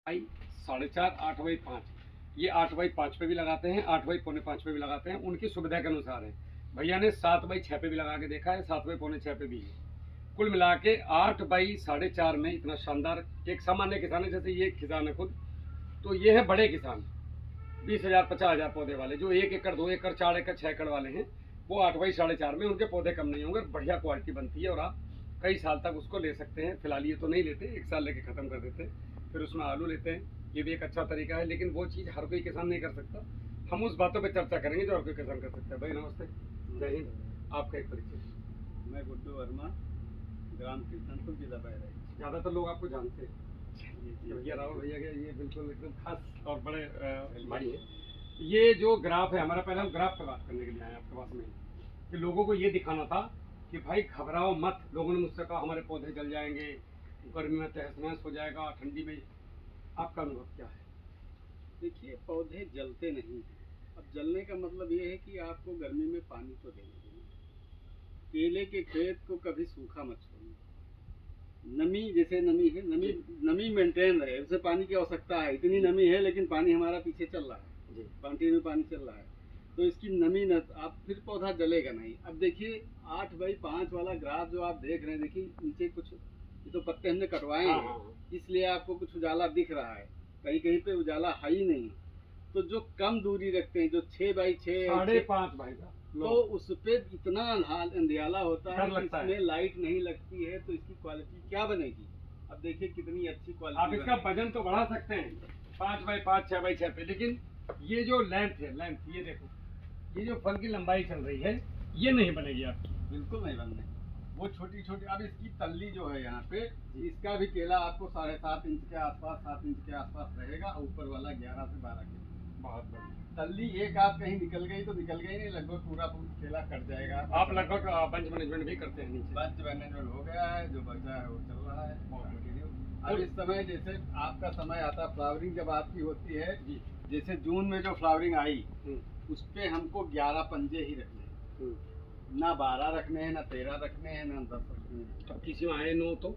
भाई 4:30 8/5 ये 8/5 पे भी लगाते हैं, 8/4/5 पे भी लगाते हैं, उनकी सुविधा के अनुसार है। भैया ने 7/6 पे भी लगा के देखा है, 7/4/6 पे भी है। कुल मिला के 8/4.5 में इतना शानदार एक सामान्य किसान है, जैसे ये किसान है खुद, तो ये है बड़े किसान, 20,000 50,000 पौधे वाले, जो 1 एकड़ 2 एकड़ 4 एकड़ 6 एकड़ वाले हैं, वो 8/4.5 में उनके पौधे कम नहीं होंगे, बढ़िया क्वालिटी बनती है और आप कई साल तक उसको ले सकते हैं। फिलहाल ये तो नहीं लेते, 1 साल लेके ख़त्म कर देते हैं, फिर उसमें आलू लेते हैं, ये भी एक अच्छा तरीका है, लेकिन वो चीज़ हर कोई किसान नहीं कर सकता। हम उस बातों पर चर्चा करेंगे जो हर कोई किसान कर सकता है। भाई नमस्ते, जय हिंद। आपका एक परिचय। मैं गुड्डू वर्मा, ग्राम कीर्तनपुर, जिला बहराइच। ज़्यादातर लोग आपको जानते हैं, भैया राहुल भैया के ये बिल्कुल एकदम खास और बड़े भाई हैं। ये जो ग्राफ है हमारा, पहले हम ग्राफ पर बात करने के लिए आए आपके पास में, कि लोगों को ये दिखाना था कि भाई घबराओ मत। लोगों ने मुझसे कहा हमारे पौधे जल जाएंगे, गर्मी में तहस नहस हो जाएगा, ठंडी में। आपका अनुभव क्या है? देखिए, पौधे जलते नहीं हैं। अब जलने का मतलब ये है कि आपको गर्मी में पानी तो देना चाहिए। केले के खेत को कभी सूखा मत छोड़ना। नमी, जैसे नमी है, नमी मेंटेन रहे, उसे पानी की आवश्यकता है। इतनी नमी है लेकिन पानी हमारा पीछे चल रहा है, बाल्टी में पानी चल रहा है, तो इसकी नमी न, आप फिर पौधा जलेगा नहीं। अब देखिए 8/5 वाला ग्राफ जो आप देख रहे हैं, देखिए नीचे कुछ, ये तो पत्ते हमने कटवाए हैं, इसलिए आपको कुछ उजाला दिख रहा है, कहीं कहीं पे उजाला है ही नहीं। तो जो कम दूरी रखते हैं, जो 6/6 5.5 भाई साहब, तो उस पे इतना अंधियाला होता है कि इसमें लाइट नहीं लगती है, तो इसकी क्वालिटी क्या बनेगी? अब देखिए कितनी अच्छी क्वालिटी। आप इसका वजन तो बढ़ा सकते हैं 5/5 6/6 पे, लेकिन ये जो लेंथ है, लेंथ ये देखो, ये जो फल की लंबाई चल रही है, ये नहीं बनेगी आपकी। बिल्कुल नहीं बनने। वो छोटी छोटी, अब इसकी तल्ली जो है यहाँ पे, इसका भी केला आपको 7.5 इंच के आसपास, 7 इंच के आसपास रहेगा, ऊपर वाला 11 से 12 के। बहुत बढ़िया। तल्ली एक आप कहीं निकल गई तो निकल गई नहीं, लगभग पूरा केला कट जाएगा। आप लगभग बंच मैनेजमेंट भी करते हैं नीचे? बंच मैनेजमेंट हो गया है, जो बचा है वो चल रहा है कंटिन्यू। अब इस समय जैसे आपका समय आता, फ्लावरिंग जब आपकी होती है, जैसे जून में जो फ्लावरिंग आई, उस पे हमको 11 पंजे ही रखने हैं, ना 12 रखने हैं, ना 13 रखने हैं, ना 10 रखने हैं। अब किसी में आए 9 तो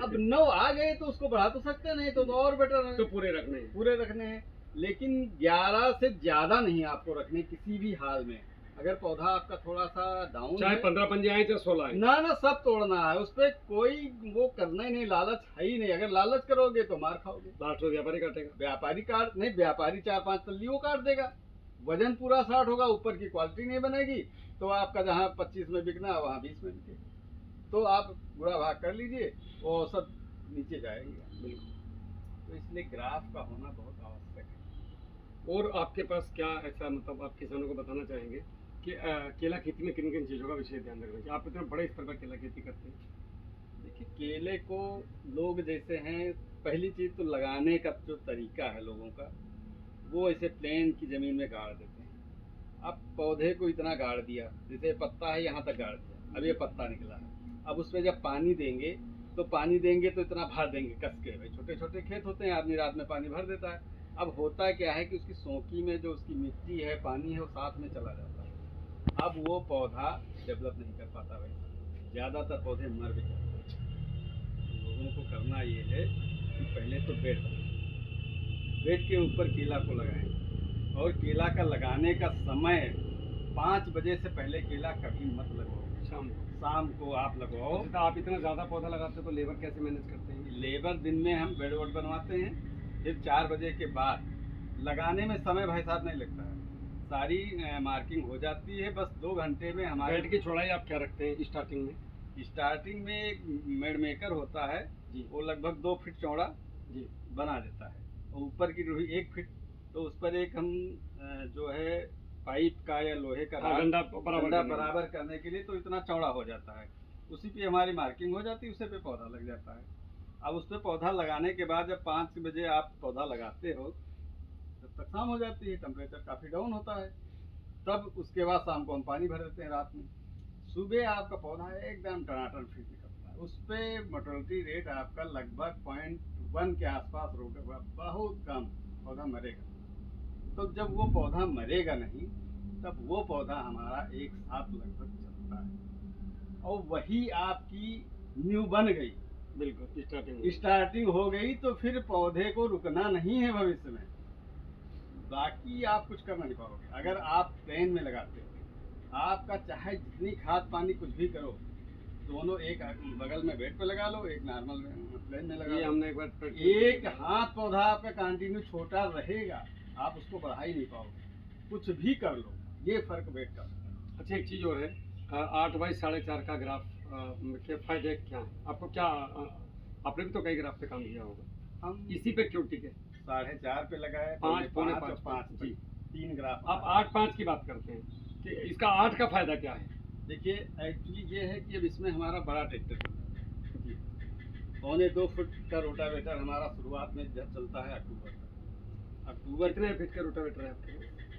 अब 9 आ गए तो उसको बढ़ा तो सकते नहीं, तो और बेटर है, तो पूरे रखने हैं, पूरे रखने हैं। लेकिन 11 से ज्यादा नहीं आपको रखने किसी भी हाल में। अगर पौधा आपका थोड़ा सा डाउन, चाहे 15 पंजे आए चाहे 16 आए, ना ना सब तोड़ना है, उस पर कोई वो करना ही नहीं, लालच है ही नहीं। अगर लालच करोगे तो मार खाओगे। लास्ट में व्यापारी काटेगा। व्यापारी काट नहीं, व्यापारी 4-5 तल्ली वो काट देगा, वजन पूरा 60 होगा, ऊपर की क्वालिटी नहीं बनेगी, तो आपका जहाँ 25 में बिकना है वहाँ 20 में बिकेगा। तो आप बुरा भाग कर लीजिए, वो सब नीचे जाएगा। बिल्कुल। तो इसलिए ग्राफ का होना बहुत आवश्यक है। और आपके पास क्या ऐसा, मतलब आप किसानों को बताना चाहेंगे कि केला खेती में किन किन चीज़ों का विशेष ध्यान रखना चाहिए? आप इतने बड़े स्तर पर केला खेती करते हैं। देखिए, केले को लोग जैसे हैं, पहली चीज़ तो लगाने का जो तरीका है लोगों का, वो ऐसे प्लेन की ज़मीन में गाड़ देते हैं। अब पौधे को इतना गाड़ दिया, जैसे पत्ता है यहाँ तक गाड़ दिया, अब ये पत्ता निकला है, अब उस पर जब पानी देंगे तो इतना भर देंगे कस के। भाई छोटे छोटे खेत होते हैं, आदमी रात में पानी भर देता है। अब होता क्या है कि उसकी सोंकी में जो उसकी मिट्टी है, पानी है, वो साथ में चला जाता है। अब वो पौधा डेवलप नहीं कर पाता। भाई ज़्यादातर पौधे मर भी जाते हैं। लोगों को करना ये है कि पहले तो बेड बनाएं, बेड के ऊपर केला को लगाएं, और केला का लगाने का समय 5 बजे से पहले केला कभी मत लगाओ। शाम को आप लगाओ। तो आप इतना ज़्यादा पौधा लगाते हो तो लेबर कैसे मैनेज करते हैं? लेबर दिन में हम बेड वोड बनवाते हैं, फिर 4 बजे के बाद लगाने में समय भाई साहब नहीं लगता है, सारी मार्किंग हो जाती है, बस 2 घंटे में हमारे। बेड की चौड़ाई आप क्या रखते हैं स्टार्टिंग में? स्टार्टिंग में एक मेड मेकर होता है जी, वो लगभग 2 फीट चौड़ा जी बना देता है, और ऊपर की रूही 1 फीट, तो उस पर एक हम जो है पाइप का या लोहे का डंडा बराबर करने के लिए, तो इतना चौड़ा हो जाता है, उसी पे हमारी मार्किंग हो जाती है, उसी पे पौधा लग जाता है। अब उस पर पौधा लगाने के बाद जब 5 बजे आप पौधा लगाते हो, जब तक शाम हो जाती है, टेम्परेचर काफ़ी डाउन होता है, तब उसके बाद शाम को हम पानी भर देते हैं रात में। सुबह आपका पौधा एकदम टनाटन फिट निकलता है, उस पर मोर्टेलिटी रेट आपका लगभग 0.1 के आसपास होगा, बहुत कम पौधा मरेगा। तो जब वो पौधा मरेगा नहीं, तब वो पौधा हमारा एक साथ लगभग चलता है, और वही आपकी नींव बन गई। बिल्कुल स्टार्टिंग स्टार्टिंग हो गई तो फिर पौधे को रुकना नहीं है भविष्य में। बाकी आप कुछ कर नहीं पाओगे अगर आप प्लेन में लगाते हो। आपका चाहे जितनी खाद पानी कुछ भी करो, दोनों एक बगल में बेड पे लगा लो, एक नॉर्मल प्लेन में लगा ये लो, हमने एक बार एक हाथ पौधा आपका कंटिन्यू छोटा रहेगा, आप उसको बढ़ा ही नहीं पाओगे। कुछ भी कर लो, ये फर्क बेड का। अच्छा एक चीज़ और है, 8x4.5 का ग्राफ के फायदे क्या हैं आपको? क्या आपने भी तो कई ग्राफ पे काम किया होगा, हम इसी पे क्यों टिके? 4.5 पे लगाए, 5 पौने 5 5 जी। 3 ग्राफ। आप 8-5 की बात करते हैं कि इसका 8 का फायदा क्या है? देखिए एक्चुअली ये है कि अब इसमें हमारा बड़ा ट्रैक्टर चलता है। 1.25 फुट का रोटावेटर हमारा शुरुआत में जब चलता है अक्टूबर तक। अक्टूबर कितने फीट का रोटावेटर है आपके?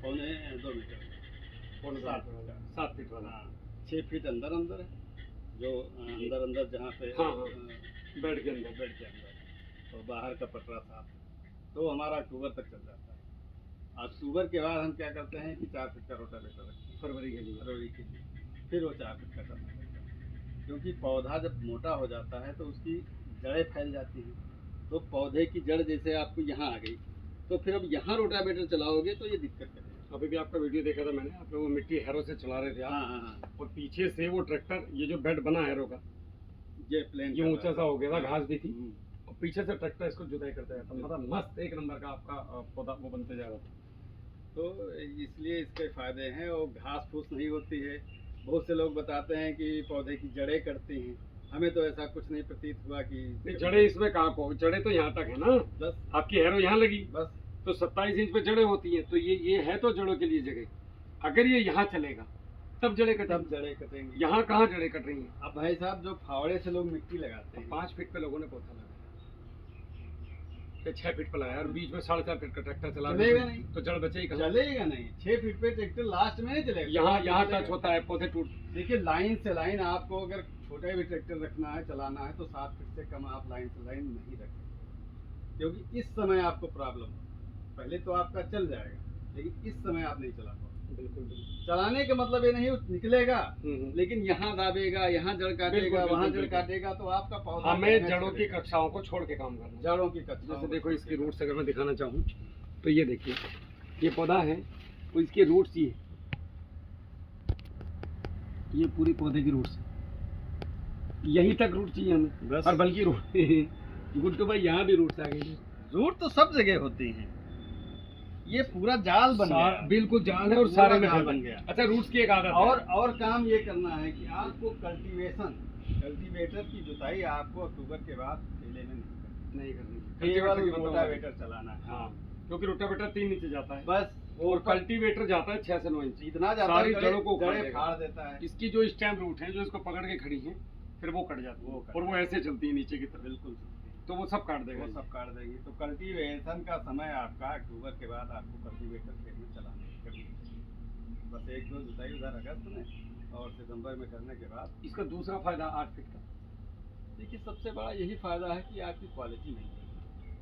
1.25 मीटर, 7 फीट वाला। हाँ 6 फीट अंदर अंदर है, जो अंदर अंदर जहाँ पे हाँ, हाँ। बेड के अंदर। बेड के अंदर, और बाहर का पटरा साफ, तो हमारा अक्टूबर तक चल जाता है। अक्टूबर के बाद हम क्या करते हैं कि 4 फीट का रोटावेटर रखते हैं फरवरी के लिए। फरवरी के लिए, फिर वो 4 फीट का करना पड़ता है। क्योंकि पौधा जब मोटा हो जाता है तो उसकी जड़ें फैल जाती हैं, तो पौधे की जड़ जैसे आपको यहाँ आ गई, तो फिर अब यहाँ रोटावेटर चलाओगे तो ये दिक्कत करेगा। अभी भी आपका वीडियो देखा था मैंने, आप लोग वो मिट्टी हैरो से चला रहे थे आप, हाँ, और पीछे से वो ट्रैक्टर, ये जो बेड बना हैरो का, ये प्लेन ये ऊंचा सा हो गया था, घास भी थी, हम्म। और पीछे से ट्रैक्टर इसको जुताई करता जाता, मतलब मस्त एक नंबर का आपका पौधा वो बनते जा रहा था। तो इसलिए इसके फायदे हैं, और घास फूस नहीं होती है। बहुत से लोग बताते हैं कि पौधे की जड़ें कटती हैं, हमें तो ऐसा कुछ नहीं प्रतीत हुआ कि नहीं, जड़ें इसमें कहाँ को, जड़ें तो यहाँ तक है ना, बस आपकी हैरो यहाँ लगी, बस तो 27 इंच पे जड़ें होती हैं, तो ये है तो जड़ों के लिए जगह। अगर ये यहाँ चलेगा तब जड़ें तब कटेंगी, जड़ें कटेंगे। यहाँ कहाँ जड़ें कट रही हैं? अब भाई साहब जो फावड़े से लोग मिट्टी लगाते हैं, 5 फीट पे लोगों ने पौधा लगाया, फिर 6 फीट पे लगाया, और बीच में 4.5 फीट का ट्रैक्टर चला चलेगा नहीं। तो जड़ बचेगी कहाँ? चलेगा नहीं। 6 फीट पे ट्रैक्टर लास्ट में नहीं चलेगा, यहाँ टच होता है, पौधे टूट। देखिए लाइन से लाइन आपको अगर छोटा भी ट्रैक्टर रखना है, चलाना है, तो 7 फीट से कम आप लाइन से लाइन नहीं रख सकते, क्योंकि इस समय आपको प्रॉब्लम, पहले तो आपका चल जाएगा लेकिन इस समय आप नहीं चला पाओगे। बिल्कुल बिल्कुल। चलाने का मतलब ये नहीं निकलेगा, हम्म। लेकिन यहाँ दाबेगा, यहाँ जड़ काटेगा, बिल्कुल, वहाँ बिल्कुल, जड़ काटेगा, तो आपका पौधा हमें डैमेज जड़ों की करेगा। कक्षाओं को छोड़ के काम करना है। जड़ों की कक्षा, जैसे देखो इसकी रूट्स अगर मैं दिखाना चाहूँ तो ये देखिए, ये पौधा है तो इसकी रूट्स ये पूरी पौधे की रूट्स, यहीं तक रूट चाहिए हमें बस। और बल्कि रूट गुड्डू भाई यहाँ भी रूट्स आ गई। रूट तो सब जगह होती हैं, ये पूरा जाल बन गया। बिल्कुल जाल है, और पूरा सारे में जाल बन बन गया। गया। अच्छा रूट्स की एक आदत है। और काम ये करना है कि आपको कल्टीवेटर की जुताई आपको अक्टूबर के बाद ठेले में नहीं करनी, नहीं करनी, केवल रोटावेटर चलाना है। हाँ, क्योंकि रोटावेटर 3 नीचे जाता है, बस और कल्टीवेटर जाता है 6 से 9 इंच। इतना जाता सारी है, जड़ों को उखाड़ जड़ें देगा। फाड़ देता है। इसकी जो स्टेम रूट है, जो इसको पकड़ के खड़ी है, फिर वो कट जाती है, वो कट और वो ऐसे चलती है नीचे की तरफ, बिल्कुल, तो वो सब काट देगा। वो सब काट देगी। तो कल्टीवेशन का समय आपका अक्टूबर के बाद आपको कल्टीवेटर खेत में चलाना करनी चाहिए। बस 1-2 जुताई उधर अगस्त में और सितंबर में करने के बाद। इसका दूसरा फायदा 8 फीट का, देखिए सबसे बड़ा यही फायदा है कि आपकी क्वालिटी नहीं है।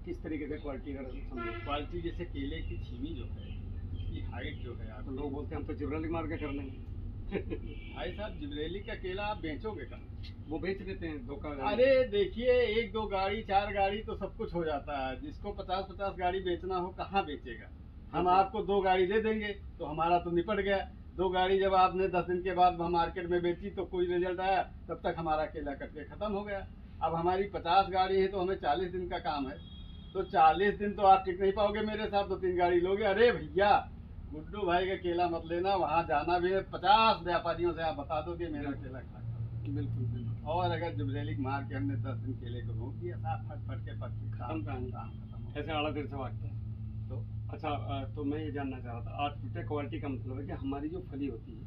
किस तरीके से क्वालिटी का समझो। क्वालिटी जैसे केले की छीमी जो है, उसकी हाइट जो है, तो आप लोग बोलते हैं हम तो जिब्रालिक मार के कर लेंगे। भाई साहब जिब्रेली का केला आप बेचोगे कहाँ? वो बेच देते हैं धोखा। अरे देखिए 1-2 गाड़ी 4 गाड़ी तो सब कुछ हो जाता है, जिसको 50-50 गाड़ी बेचना हो कहाँ बेचेगा? हम आपको 2 गाड़ी दे देंगे तो हमारा तो निपट गया। 2 गाड़ी जब आपने 10 दिन के बाद मार्केट में बेची तो कोई रिजल्ट आया, तब तक हमारा केला कट के खत्म हो गया। अब हमारी 50 गाड़ी है तो हमें 40 दिन का काम है, तो 40 दिन तो आप टिक नहीं पाओगे मेरे साथ। 2-3 गाड़ी लोगे, अरे भैया गुड्डू भाई का केला मत लेना, वहाँ जाना भी है। 50 व्यापारियों से आप बता दो कि मेरा केला खा। बिल्कुल बिल्कुल। और अगर जिब्रेलिक मार के हमने 10 दिन केले को रोक दिया, साफ फट के पक्की खत्म काम काम। खत्म। ऐसे आड़ा देर से भागता है। तो अच्छा, तो मैं ये जानना चाह रहा था, 8 फीट क्वालिटी का मतलब है कि हमारी जो फली होती है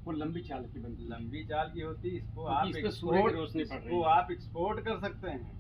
वो लंबी चाल की बनती है। लंबी चाल की होती, इसको क्योंकि आप इस पे सूर्य की रोशनी पड़ रही इसको है। आप एक्सपोर्ट कर सकते हैं।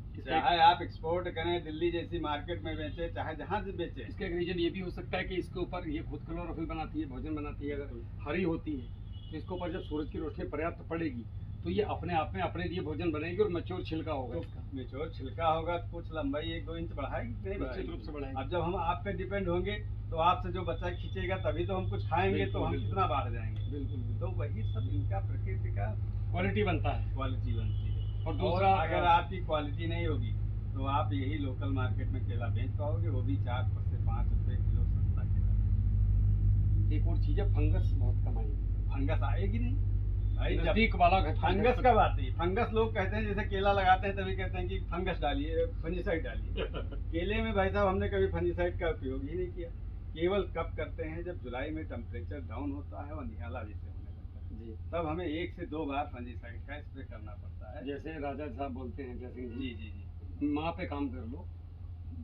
इसका चाहे आप एक्सपोर्ट करें, दिल्ली जैसी मार्केट में बेचे, चाहे जहाँ से बेचे। इसका एक रीजन ये भी हो सकता है कि इसके ऊपर ये खुद क्लोरोफिल बनाती है, भोजन बनाती है। अगर हरी होती है तो इसके ऊपर जब सूरज की रोशनी पर्याप्त पड़ेगी तो ये अपने आप में अपने लिए भोजन बनेगी, और मैच्योर छिलका होगा इसका। मेच्योर छिलका होगा तो कुछ लंबाई 1-2 इंच बढ़ाएगी, नहीं निश्चित रूप से बढ़ाएगी। बढ़ाएगी। अब जब हम आप पे डिपेंड होंगे तो आपसे जो बच्चा खींचेगा तभी तो हम कुछ खाएंगे, तो हम बिल्कुल, कितना बाहर जाएंगे। बिल्कुल तो वही सब इनका प्रकृति का क्वालिटी बनता है। क्वालिटी बनती है। और और दूसरा अगर आपकी क्वालिटी नहीं होगी तो आप यही लोकल मार्केट में केला बेच पाओगे, वो भी 4 से 5 रुपए किलो सस्ता केला। एक और चीज है, फंगस बहुत कम आई। फंगस आएगी नहीं भाई, जब नजदीक वाला घर फंगस कब आती है? फंगस लोग कहते हैं जैसे केला लगाते हैं तभी कहते हैं कि फंगस डालिए, फंजीसाइड डालिए। केले में भाई साहब हमने कभी फंजीसाइड का उपयोग ही नहीं किया। केवल कब करते हैं जब जुलाई में टेम्परेचर डाउन होता है और निहाला जैसे होने लगता है, जी, तब हमें 1 से 2 बार फंजीसाइड का स्प्रे करना पड़ता है। जैसे राजा साहब बोलते हैं, जैसे जी जी जी, माँ पे काम कर लो,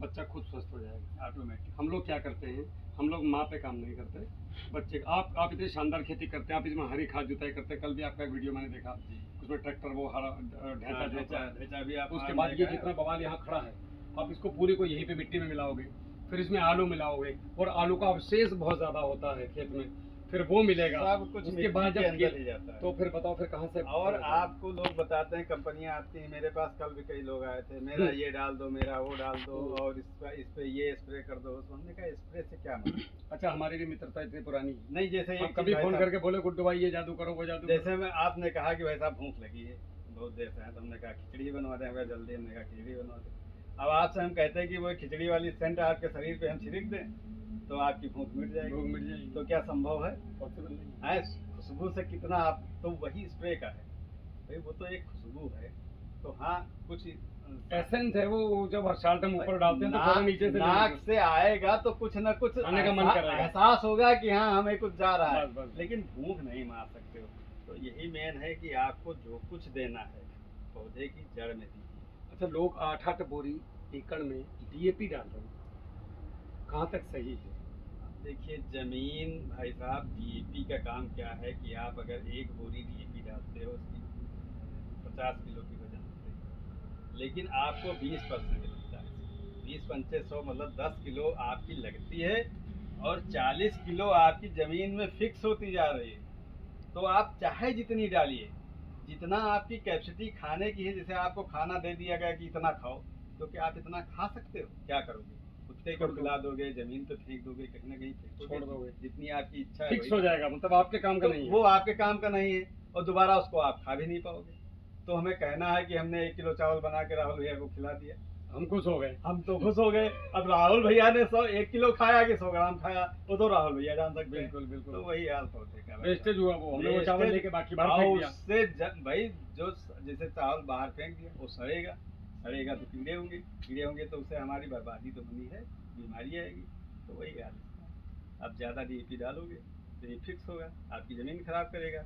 बच्चा खुद स्वस्थ हो जाएगा। ऑटोमेटिक। हम लोग क्या करते हैं, हम लोग माँ पे काम नहीं करते, बच्चे। आप इतनी शानदार खेती करते हैं, आप इसमें हरी खाद जुताई करते हैं। कल भी आपका एक वीडियो मैंने देखा, जी। उसमें ट्रैक्टर वो हरा ढैंचा हाँ, जोता है। ढेंचा भी आप उसके हाँ, बाद ये देखा है। जितना बवाल यहाँ खड़ा है, आप इसको पूरी को यहीं पे मिट्टी में मिलाओगे, फिर इसमें आलू मिलाओगे, और आलू का अवशेष बहुत ज्यादा होता है खेत में, फिर वो मिलेगा। सब कुछ उसके मिट्टी बाद के जब अंदर ही जाता है। तो फिर बताओ फिर कहाँ से। और आपको लोग बताते हैं, कंपनियां आती हैं मेरे पास, कल भी कई लोग आए थे, मेरा ये डाल दो, मेरा वो डाल दो, और इस पे ये स्प्रे कर दो। तो हमने कहा स्प्रे से क्या मतलब? अच्छा, हमारी भी मित्रता इतनी पुरानी है। नहीं, जैसे आप एक कभी चीज़ भाई फोन साहब, करके बोले गुड्डू भाई ये जादू करो, वो जादू करो। जैसे मैं आपने कहा कि भाई साहब भूख लगी है बहुत देर से है, तो हमने कहा खिचड़ी बनवा दें। हमने कहा जल्दी, हमने कहा खिचड़ी बनवा दें। अब आपसे हम कहते हैं कि वो खिचड़ी वाली सेंट आपके शरीर पे हम छिड़क दें तो आपकी भूख मिट जाएगी। भूख मिट जाएगी। तो क्या संभव है? पॉसिबल नहीं। है, खुशबू से कितना आप, तो वही स्प्रे का है भाई, वो तो एक खुशबू है। तो हाँ, कुछ एसेंस है वो, जब हर्षाल्ट हम ऊपर डालते हैं तो थोड़ा नीचे से नाक से आएगा तो कुछ ना कुछ खाने का मन करेगा। एहसास होगा कि हाँ हमें कुछ जा रहा है, बस, बस। लेकिन भूख नहीं मार सकते हो। तो यही मेन है कि आपको जो कुछ देना है पौधे की जड़ में दीजिए। अच्छा, लोग 8-8 बोरी एकड़ में डीएपी डाल रहे हैं, कहाँ तक सही है? देखिए जमीन भाई साहब, डीएपी का काम क्या है कि आप अगर 1 बोरी डीएपी डालते हो उसकी 50 किलो की वजन होती है, लेकिन आपको 20% मिलता है। 20 पंचे 100 मतलब 10 किलो आपकी लगती है और 40 किलो आपकी जमीन में फिक्स होती जा रही है। तो आप चाहे जितनी डालिए, जितना आपकी कैपेसिटी खाने की है, जैसे आपको खाना दे दिया गया कि इतना खाओ, तो क्या आप इतना खा सकते हो? क्या करोगे? कुत्ते को खिला दोगे, जमीन पे फेंक दोगे, कहीं ना कहीं छोड़ दोगे। जितनी आपकी इच्छा है फिक्स वही। हो जाएगा, मतलब आपके काम का तो नहीं है। वो आपके काम का नहीं है और दोबारा उसको आप खा भी नहीं पाओगे। तो हमें कहना है कि हमने 1 किलो चावल बना के राहुल भैया को खिला दिया, हम खुश हो गए। हम तो खुश हो गए। अब राहुल भैया ने 1 किलो खाया कि 100 ग्राम खाया, वो तो राहुल भैया जान सकते हैं। बिल्कुल, बिल्कुल। तो वही हाल पौधे का वेस्टेज हुआ, वो हमने वो चावल लेके बाकी बाहर और फेंक दिया। उससे भाई जो जैसे चावल बाहर फेंक दिया वो सड़ेगा, सड़ेगा तो कीड़े होंगे, कीड़े होंगे तो उससे हमारी बर्बादी तो बनी है, बीमारी आएगी। तो वही हाल है। अब ज़्यादा डीएपी डालोगे तो ये फिक्स होगा, आपकी ज़मीन खराब करेगा,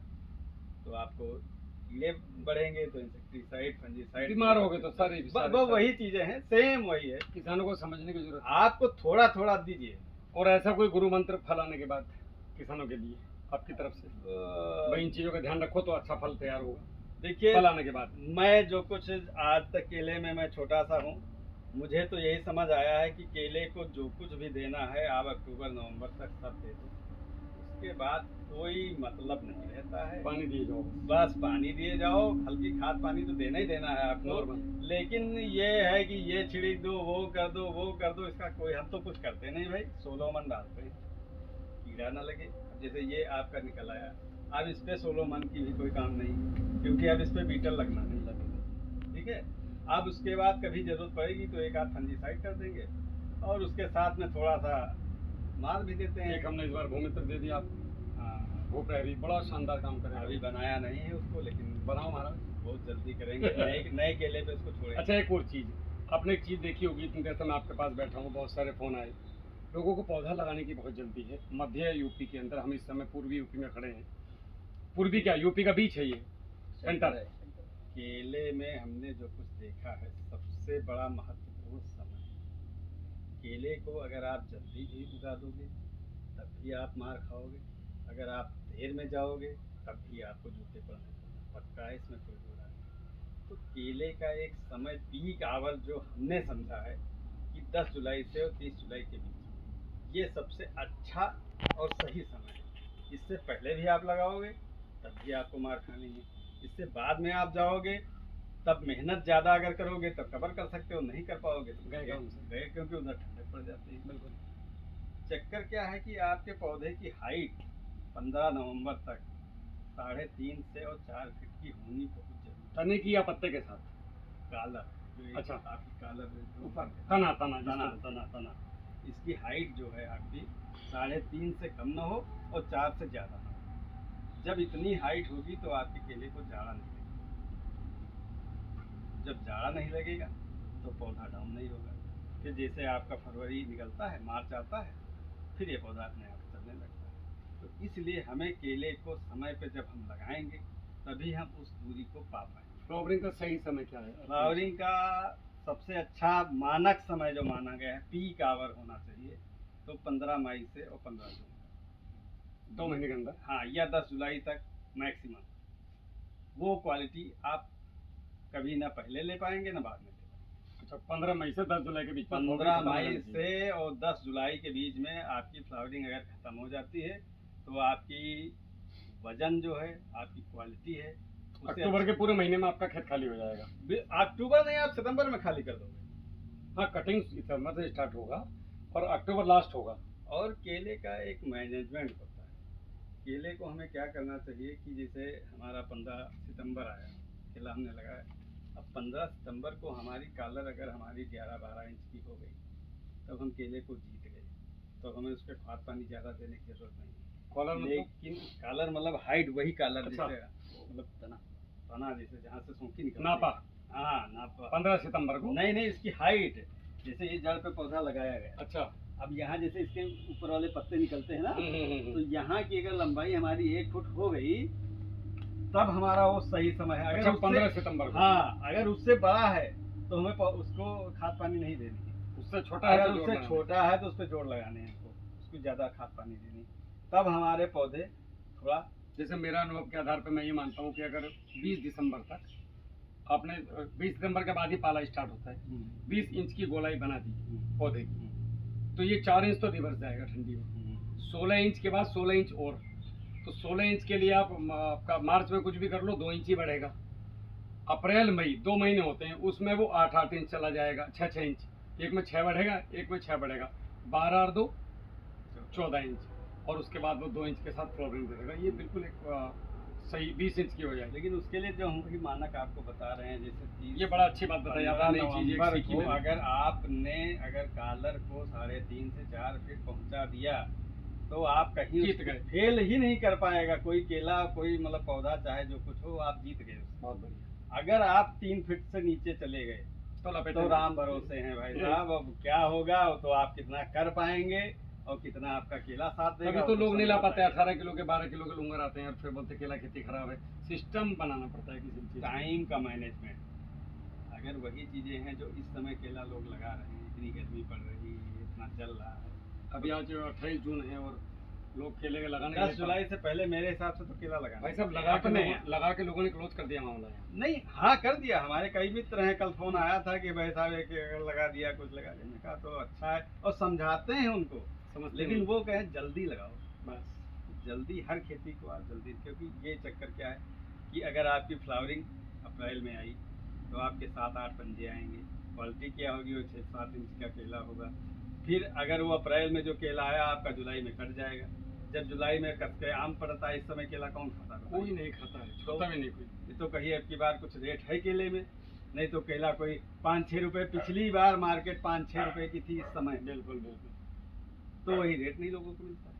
तो आपको कीड़े बढ़ेंगे, तो इंसेक्टिसाइड, फंजीसाइड, बीमार हो गए तो सारे वही चीज़ें हैं, सेम वही है। किसानों को समझने की जरूरत है। आपको थोड़ा थोड़ा दीजिए। और ऐसा कोई गुरु मंत्र फैलाने के बाद किसानों के लिए आपकी तरफ से, भाई इन चीजों का ध्यान रखो तो अच्छा फल तैयार होगा, देखिए फैलाने के बाद। मैं जो कुछ आज तक केले में, मैं छोटा सा हूँ, मुझे तो यही समझ आया है कि केले को जो कुछ भी देना है आप अक्टूबर नवंबर तक सब दे दो, उसके बाद कोई मतलब नहीं रहता है। पानी दिए जाओ, बस पानी दिए जाओ, हल्की खाद पानी तो देना ही देना है आपको। नॉर्मल। लेकिन ये है कि ये छिड़क दो, वो कर दो, वो कर दो, इसका कोई, हम तो कुछ करते नहीं भाई, सोलोमन डालते हैं, कीड़ा ना लगे। जैसे ये आपका निकल आया, अब इस पे सोलोमन की भी कोई काम नहीं, क्योंकि अब इस पे बीटल लगना नहीं लगेगा, ठीक है। अब उसके बाद कभी जरूरत पड़ेगी तो एक आध फंजीसाइड कर देंगे और उसके साथ में थोड़ा सा मार भी देते हैं। एक हमने इस बार भूमित्र दे दिया आपको, हाँ, वो प्रहरी बड़ा शानदार काम करेगा। अभी बनाया नहीं है उसको, लेकिन बनाओ महाराज, बहुत जल्दी करेंगे। नए केले पे उसको छोड़ेंगे। अच्छा, एक और चीज, आपने एक चीज देखी होगी, इतनी देर से मैं आपके पास बैठा हूँ, बहुत सारे फोन आए, लोगों को पौधा लगाने की बहुत जल्दी है। मध्य यूपी के अंदर, हम इस समय पूर्वी यूपी में खड़े हैं। पूर्वी क्या, यूपी का बीच है ये, सेंटर है। केले में हमने जो कुछ देखा है, सबसे बड़ा महत्वपूर्ण समय, केले को अगर आप जल्दी भी उगा दोगे तब भी आप मार खाओगे, अगर आप देर में जाओगे तब भी आपको जूते पड़ने पक्का है, इसमें कोई दो राय नहीं। तो केले का एक समय पीक आवर जो हमने समझा है कि 10 जुलाई से और 30 जुलाई के बीच, ये सबसे अच्छा और सही समय है। इससे पहले भी आप लगाओगे तब भी आपको मार खानी है, इससे बाद में आप जाओगे तब मेहनत ज़्यादा अगर करोगे तब कवर कर सकते हो, नहीं कर पाओगे तो गए काम से। गए, क्योंकि उधर ठंडक पड़ जाती है। बिल्कुल। चक्कर क्या है कि आपके पौधे की हाइट 15 नवंबर तक 3.5 से और 4 फीट की होनी बहुत जरूरी तने की या पत्ते के साथ? कालर जो एक अच्छा। आपकी कालर ऊपर तना तना तना जिसको- तना तना इसकी हाइट जो है आपकी 3.5 से कम ना हो और 4 से ज़्यादा ना हो। जब इतनी हाइट होगी तो आपके केले को जाड़ा नहीं लगेगा। जब जाड़ा नहीं लगेगा तो पौधा डाउन नहीं होगा। फिर जैसे आपका फरवरी निकलता है, मार्च आता है, फिर ये पौधा अपने आप चलने लगता है। तो इसलिए हमें केले को समय पे जब हम लगाएंगे तभी हम उस दूरी को पा पाएंगे। फ्लावरिंग का सही समय क्या है? फ्लावरिंग का सबसे अच्छा मानक समय जो माना गया है, पीक आवर होना चाहिए, तो 15 मई से और 15 जून 2 महीने के अंदर। हाँ, या 10 जुलाई तक मैक्सिमम। वो क्वालिटी आप कभी ना पहले ले पाएंगे ना बाद में ले पाएंगे। अच्छा, 15 मई से 10 जुलाई के बीच में 15 flowering खत्म हो मई जानी चाहिए। से और 10 जुलाई के बीच में आपकी फ्लावरिंग अगर खत्म हो जाती है तो आपकी वजन जो है, आपकी क्वालिटी है, उससे अक्टूबर के पूरे महीने में आपका खेत खाली हो जाएगा। अक्टूबर नहीं, आप सितंबर में खाली कर दोगे। हाँ, कटिंग सितंबर से स्टार्ट होगा और अक्टूबर लास्ट होगा। और केले का एक मैनेजमेंट होता है। केले को हमें क्या करना चाहिए कि जैसे हमारा 15 सितंबर आया, केला हमने लगाया, अब 15 सितंबर को हमारी कालर अगर हमारी 11-12 इंच की हो गई, तब हम केले को जीत गए, तो हमें उस पर खाद पानी ज़्यादा देने की जरूरत नहीं है। कॉलर मतलब? लेकिन कालर मतलब हाइट, वही कालर अच्छा। जैसे मतलब तना तना जैसे जहाँ से सूखी निकलती नापा? है। हाँ, नापा। 15 सितंबर को? नहीं नहीं, इसकी हाइट, जैसे ये जड़ पे पौधा लगाया गया, अच्छा। अब यहाँ जैसे इसके ऊपर वाले पत्ते निकलते हैं ना, तो हम्म। यहाँ की अगर लंबाई हमारी 1 फुट हो गई, तब हमारा वो सही समय है। अगर अच्छा, उससे- 15 सितंबर को? हाँ, अगर उससे बड़ा है तो हमें उसको खाद पानी नहीं देनी है। उससे छोटा है अगर तो जोड़ उससे लगाना है। छोटा है तो उस पर जोड़ लगाने हैं हमको, उसको ज़्यादा खाद पानी देनी है। तब हमारे पौधे थोड़ा जैसे मेरा अनुभव के आधार पर मैं ये मानता हूँ कि अगर 20 दिसंबर तक आपने 20 दिसंबर के बाद ही पाला स्टार्ट होता है, 20 इंच की गोलाई बना दी पौधे की, तो ये 4 इंच तो रिवर्स जाएगा ठंडी में। 16 इंच के बाद 16 इंच और, तो 16 इंच के लिए आपका मार्च में कुछ भी कर लो 2 इंच ही बढ़ेगा। अप्रैल मई 2 महीने होते हैं, उसमें वो 8-8 इंच चला जाएगा, 6-6 इंच, एक में 6 बढ़ेगा, एक में 6 बढ़ेगा, 12 और 2 14 इंच, और उसके बाद वो 2 इंच के साथ फ्लोरिंग देगा। ये बिल्कुल एक सही 20 इंच की हो जाएगी। लेकिन उसके लिए जो हम भी मानक आपको बता रहे हैं, जैसे 30 ये बड़ा अच्छी बात बताई आपने, नई चीज एक नवंबर सीखी को मैंने। अगर आपने कालर को 3.5 से 4 फीट पहुंचा दिया तो आप कहीं जीत गए। फेल ही नहीं कर पाएगा कोई केला, कोई मतलब पौधा, चाहे जो कुछ हो, आप जीत गए उससे। बहुत बढ़िया। अगर आप 3 फीट से नीचे चले गए तो तो लपेटे राम भरोसे हैं भाई साहब। अब क्या होगा, तो आप कितना कर पाएंगे और कितना आपका केला साथ देगा। तभी तो लोग नहीं ला पाते, बताइए। 18 किलो के 12 किलो के लूंगर आते हैं और फिर बोलते केला खेती खराब है। सिस्टम बनाना पड़ता है किसी चीज। टाइम का मैनेजमेंट, अगर वही चीजें हैं जो इस समय केला लोग लगा रहे हैं, इतनी गर्मी पड़ रही है, इतना चल रहा है, अभी आज 28 जून है और लोग केले के लगाने 10 जुलाई से पहले मेरे हिसाब से तो केला लगाना भाई साहब चाहिए। अपने लगा के लोगों ने क्लोज कर दिया मामला है। नहीं, हाँ कर दिया। हमारे कई मित्र हैं, कल फोन आया था कि भाई साहब एक अगर लगा दिया, कुछ लगा दिया। मैंने कहा तो अच्छा है, और समझाते हैं उनको, समझते लेकिन नहीं। वो कहें जल्दी लगाओ, बस जल्दी हर खेती को आप जल्दी, क्योंकि ये चक्कर क्या है कि अगर आपकी फ्लावरिंग अप्रैल में आई तो आपके 7-8 पंजे आएंगे, क्वालिटी क्या होगी, वो 6-7 इंच का केला होगा। फिर अगर वो अप्रैल में जो केला आया आपका जुलाई में कट जाएगा। जब जुलाई में कट के आम पड़ता है, इस समय केला कौन खाता है? कोई नहीं खाता है, छोटा भी नहीं कोई। ये तो कहिए अब की बार कुछ रेट है केले में, नहीं तो केला कोई 5-6 रुपए, पिछली बार मार्केट 5-6 रुपए की थी इस समय, बिल्कुल बिल्कुल। तो वही रेट नहीं लोगों को मिलता है।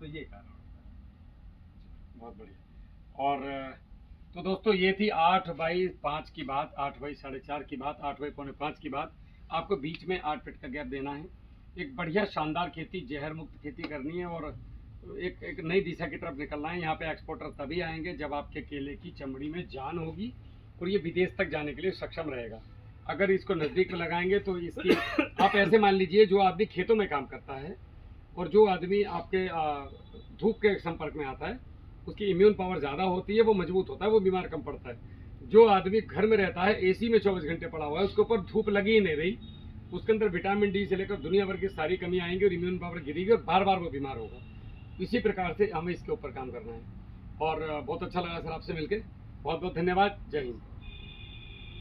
तो ये कारण होता है। बहुत बढ़िया। और तो दोस्तों ये थी 8x5 की बात, 8x4.5 की बात, 8x4.5 की बात। आपको बीच में 8 फीट का गैप देना है। एक बढ़िया शानदार खेती, जहर मुक्त खेती करनी है और एक नई दिशा की तरफ निकलना है। यहाँ पे एक्सपोर्टर तभी आएंगे जब आपके केले की चमड़ी में जान होगी और ये विदेश तक जाने के लिए सक्षम रहेगा। अगर इसको नज़दीक में लगाएंगे तो इसकी आप ऐसे मान लीजिए, जो आदमी खेतों में काम करता है और जो आदमी आपके धूप के संपर्क में आता है, उसकी इम्यून पावर ज़्यादा होती है, वो मजबूत होता है, वो बीमार कम पड़ता है। जो आदमी घर में रहता है, एसी में 24 घंटे पड़ा हुआ है, उसके ऊपर धूप लगी ही नहीं रही, उसके अंदर विटामिन डी से लेकर दुनिया भर की सारी कमी आएंगी और इम्यून पावर गिरेगी और बार बार वो बीमार होगा। इसी प्रकार से हमें इसके ऊपर काम करना है। और बहुत अच्छा लगा सर आपसे मिलकर, बहुत बहुत धन्यवाद। जय हिंद।